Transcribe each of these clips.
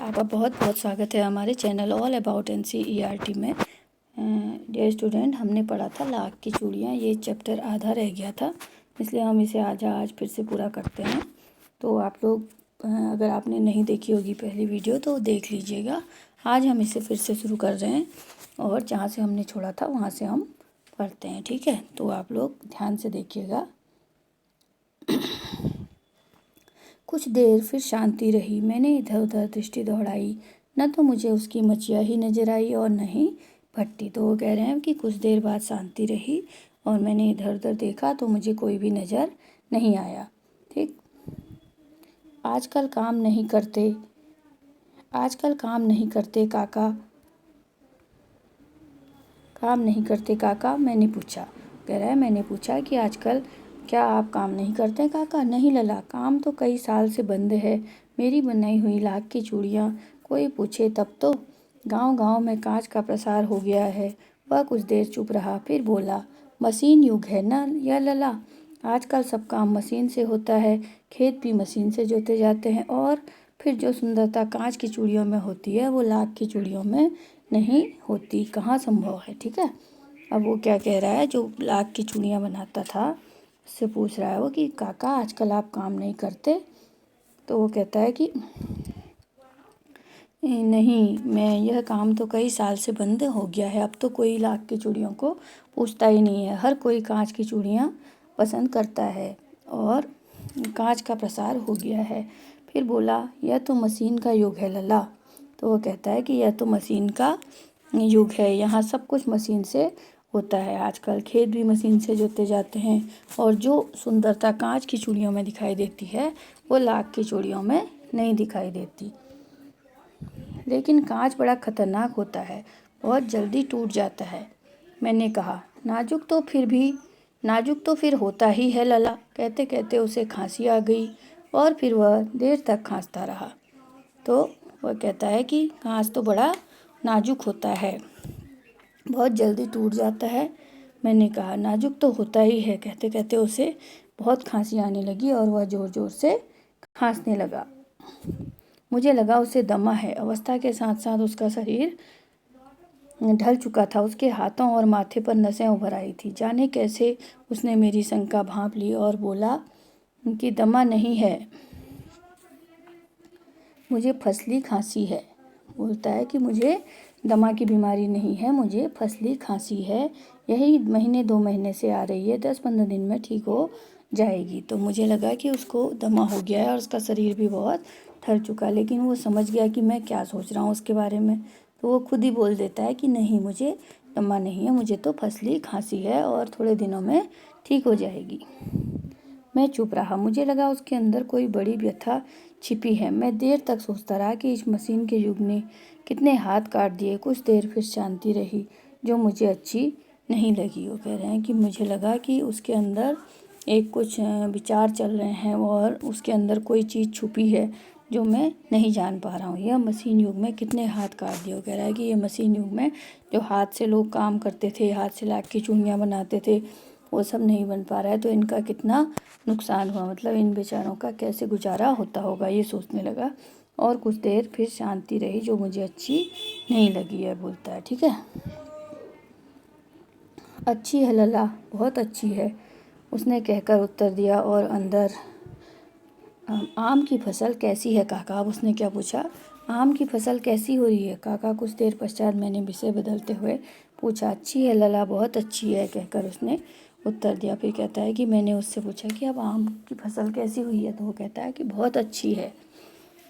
आपका बहुत बहुत स्वागत है हमारे चैनल ऑल अबाउट NCERT में। डियर स्टूडेंट, हमने पढ़ा था लाख की चूड़ियाँ। ये चैप्टर आधा रह गया था, इसलिए हम इसे आज फिर से पूरा करते हैं। तो आप लोग अगर आपने नहीं देखी होगी पहली वीडियो तो देख लीजिएगा। आज हम इसे फिर से शुरू कर रहे हैं और जहाँ से हमने छोड़ा था वहाँ से हम पढ़ते हैं, ठीक है। तो आप लोग ध्यान से देखिएगा। कुछ देर फिर शांति रही। मैंने इधर उधर दृष्टि दौड़ाई, न तो मुझे उसकी मचिया ही नजर आई और न ही भट्टी। तो वो कह रहे हैं कि कुछ देर बाद शांति रही और मैंने इधर उधर देखा तो मुझे कोई भी नज़र नहीं आया। ठीक। आजकल काम नहीं करते काका, मैंने पूछा। कह रहा है मैंने पूछा कि आजकल क्या आप काम नहीं करते काका? नहीं लला, काम तो कई साल से बंद है। मेरी बनाई हुई लाख की चूड़ियाँ कोई पूछे तब तो। गांव-गांव में कांच का प्रसार हो गया है। वह कुछ देर चुप रहा, फिर बोला, मशीन युग है ना या लला। आजकल सब काम मशीन से होता है। खेत भी मशीन से जोते जाते हैं और फिर जो सुंदरता कांच की चूड़ियों में होती है वो लाख की चूड़ियों में नहीं होती। कहाँ संभव है, ठीक है। अब वो क्या कह रहा है, जो लाख की चूड़ियाँ बनाता था उससे पूछ रहा है वो कि काका आजकल आप काम नहीं करते? तो वो कहता है कि नहीं, मैं यह काम तो कई साल से बंद हो गया है। अब तो कोई लाख की चूड़ियों को पूछता ही नहीं है। हर कोई कांच की चूड़ियाँ पसंद करता है और कांच का प्रसार हो गया है। फिर बोला, यह तो मशीन का युग है लला। तो वो कहता है कि यह तो मशीन का युग है, यहाँ सब कुछ मशीन से होता है। आजकल खेत भी मशीन से जोते जाते हैं और जो सुंदरता कांच की चूड़ियों में दिखाई देती है वो लाख की चूड़ियों में नहीं दिखाई देती। लेकिन कांच बड़ा खतरनाक होता है, बहुत जल्दी टूट जाता है। मैंने कहा, नाजुक तो फिर होता ही है लला। कहते कहते उसे खांसी आ गई और फिर वह देर तक खांसता रहा। तो वह कहता है कि कांच तो बड़ा नाजुक होता है, बहुत जल्दी टूट जाता है। मैंने कहा, नाजुक तो होता ही है। कहते कहते उसे बहुत खांसी आने लगी और वह ज़ोर ज़ोर से खांसने लगा। मुझे लगा उसे दमा है। अवस्था के साथ साथ उसका शरीर ढल चुका था। उसके हाथों और माथे पर नसें उभर आई थी। जाने कैसे उसने मेरी शंका भांप ली और बोला कि दमा नहीं है, मुझे फसली खांसी है। बोलता है कि मुझे दमा की बीमारी नहीं है, मुझे फसली खांसी है। यही महीने 2 महीने से आ रही है, 10-15 दिन में ठीक हो जाएगी। तो मुझे लगा कि उसको दमा हो गया है और उसका शरीर भी बहुत ठर चुका। लेकिन वो समझ गया कि मैं क्या सोच रहा हूँ उसके बारे में, तो वो खुद ही बोल देता है कि नहीं, मुझे दमा नहीं है, मुझे तो फसली खांसी है और थोड़े दिनों में ठीक हो जाएगी। मैं चुप रहा। मुझे लगा उसके अंदर कोई बड़ी व्यथा छिपी है। मैं देर तक सोचता रहा कि इस मशीन के युग ने कितने हाथ काट दिए। कुछ देर फिर शांति रही जो मुझे अच्छी नहीं लगी। वो कह रहे हैं कि मुझे लगा कि उसके अंदर एक कुछ विचार चल रहे हैं और उसके अंदर कोई चीज़ छुपी है जो मैं नहीं जान पा रहा हूँ। यह मशीन युग में कितने हाथ काट दिए। वो कह रहा है कि ये मशीन युग में जो हाथ से लोग काम करते थे, हाथ से लाख की चूड़ियाँ बनाते थे, वो सब नहीं बन पा रहा है। तो इनका कितना नुकसान हुआ, मतलब इन बेचारों का कैसे गुजारा होता होगा, ये सोचने लगा। और कुछ देर फिर शांति रही जो मुझे अच्छी नहीं लगी है। बोलता है, ठीक है, अच्छी है लला, बहुत अच्छी है, उसने कहकर उत्तर दिया। और अंदर, आम की फसल कैसी है काका? अब उसने क्या पूछा, आम की फसल कैसी हो रही है काका? कुछ देर पश्चात मैंने विषय बदलते हुए पूछा। अच्छी है लला, बहुत अच्छी है, कहकर उसने उत्तर दिया। फिर कहता है कि मैंने उससे पूछा कि अब आम की फसल कैसी हुई है? तो वो कहता है कि बहुत अच्छी है।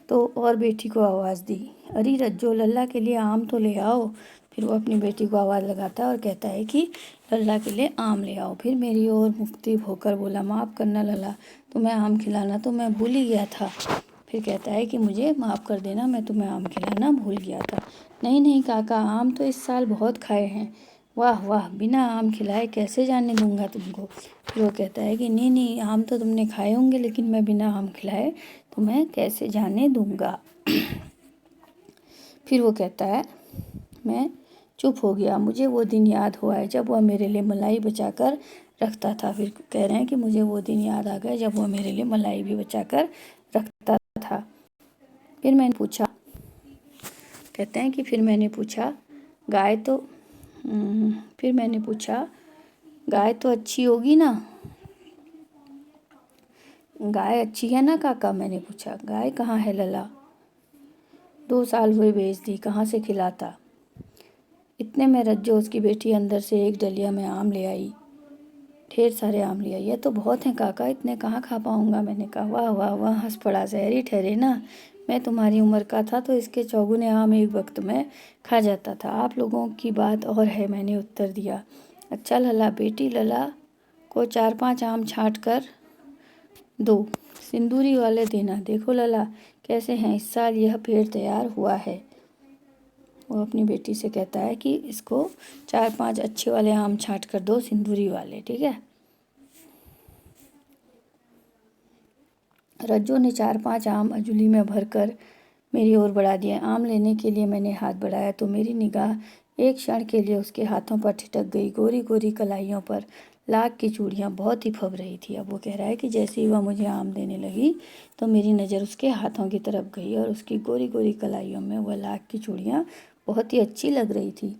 तो और बेटी को आवाज़ दी, अरे रज्जो, लल्ला के लिए आम तो ले आओ। फिर वो अपनी बेटी को आवाज़ लगाता है और कहता है कि लल्ला के लिए आम ले आओ। फिर मेरी ओर मुख्तिब होकर बोला, माफ़ करना लल्ला, तुम्हें आम खिलाना तो मैं भूल ही गया था। फिर कहता है कि मुझे माफ़ कर देना, मैं तुम्हें आम खिलाना भूल गया था। नहीं नहीं काका, आम तो इस साल बहुत खाए हैं। वाह वाह, बिना आम खिलाए कैसे जाने दूंगा तुमको। फिर वो कहता है कि नहीं नहीं, आम तो तुमने खाए होंगे लेकिन मैं बिना आम खिलाए तुम्हें कैसे जाने दूंगा। फिर वो कहता है, मैं चुप हो गया। मुझे वो दिन याद हुआ है जब वह मेरे लिए मलाई बचा कर रखता था। फिर कह रहे हैं कि मुझे वो दिन याद आ गया जब वह मेरे लिए मलाई भी बचा कर रखता था। फिर मैंने पूछा, कहते हैं कि फिर मैंने पूछा गाय तो अच्छी होगी ना, गाय अच्छी है ना काका, मैंने पूछा। गाय कहाँ है लला, 2 साल हुए बेच दी, कहाँ से खिलाता। इतने में रज्जो उसकी बेटी अंदर से एक डलिया में आम ले आई, ढेर सारे आम ले आई। ये तो बहुत हैं काका, इतने कहाँ खा पाऊँगा। मैंने कहा वाह वाह वाह, हंस पड़ा। जहरी ठहरे ना, मैं तुम्हारी उम्र का था तो इसके चौगुने आम एक वक्त में खा जाता था। आप लोगों की बात और है, मैंने उत्तर दिया। अच्छा लला बेटी, लला को 4-5 आम छाँट कर दो, सिंदूरी वाले देना। देखो लला कैसे हैं, इस साल यह पेड़ तैयार हुआ है। वो अपनी बेटी से कहता है कि इसको 4-5 अच्छे वाले आम छाँट कर दो, सिंदूरी वाले, ठीक है। रज्जो ने 4-5 आम अजूली में भरकर मेरी ओर बढ़ा दिया। आम लेने के लिए मैंने हाथ बढ़ाया तो मेरी निगाह एक क्षण के लिए उसके हाथों पर ठिठक गई। गोरी गोरी कलाइयों पर लाख की चूड़ियाँ बहुत ही फब रही थी। अब वो कह रहा है कि जैसे ही वह मुझे आम देने लगी तो मेरी नज़र उसके हाथों की तरफ गई और उसकी गोरी गोरी कलाइयों में वह लाख की चूड़ियाँ बहुत ही अच्छी लग रही थी।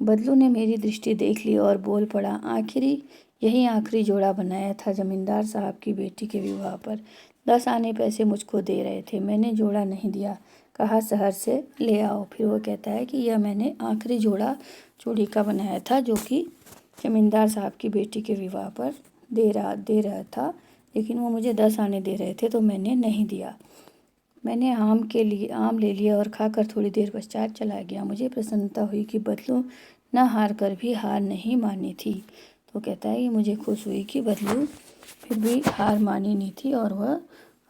बदलू ने मेरी दृष्टि देख ली और बोल पड़ा, आखिरी यही आखिरी जोड़ा बनाया था जमींदार साहब की बेटी के विवाह पर। 10 आने पैसे मुझको दे रहे थे, मैंने जोड़ा नहीं दिया, कहा शहर से ले आओ। फिर वो कहता है कि यह मैंने आखिरी जोड़ा चूड़ी का बनाया था जो कि जमींदार साहब की बेटी के विवाह पर दे रहा था, लेकिन वो मुझे 10 आने दे रहे थे तो मैंने नहीं दिया। मैंने आम ले लिया और खाकर थोड़ी देर पश्चात चला गया। मुझे प्रसन्नता हुई कि बदलू न हार कर भी हार नहीं मानी थी। तो कहता है कि मुझे खुश हुई कि बदलू फिर भी हार मानी नहीं थी और वह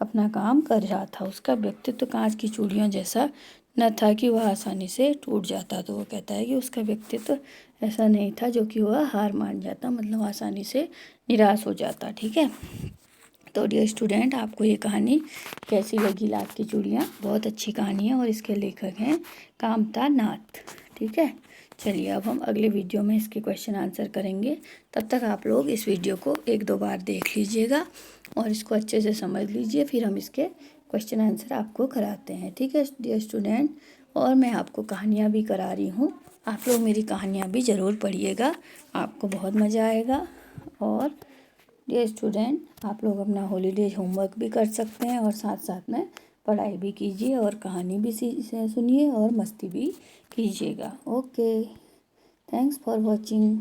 अपना काम कर रहा था। उसका व्यक्तित्व कांच की चूड़ियों जैसा न था कि वह आसानी से टूट जाता। तो वो कहता है कि उसका व्यक्तित्व ऐसा नहीं था जो कि वह हार मान जाता, मतलब आसानी से निराश हो जाता, ठीक है। तो डियर स्टूडेंट, आपको ये कहानी कैसी लगी? लाख की चूड़ियाँ बहुत अच्छी कहानी है और इसके लेखक हैं कामता नाथ, ठीक है। चलिए अब हम अगले वीडियो में इसके क्वेश्चन आंसर करेंगे। तब तक आप लोग इस वीडियो को 1-2 बार देख लीजिएगा और इसको अच्छे से समझ लीजिए, फिर हम इसके क्वेश्चन आंसर आपको कराते हैं, ठीक है डियर स्टूडेंट। और मैं आपको कहानियाँ भी करा रही हूँ, आप लोग मेरी कहानियाँ भी ज़रूर पढ़िएगा, आपको बहुत मज़ा आएगा। और डियर स्टूडेंट, आप लोग अपना हॉलीडेज होमवर्क भी कर सकते हैं और साथ साथ में पढ़ाई भी कीजिए और कहानी भी सुनिए और मस्ती भी कीजिएगा। Okay, thanks for watching.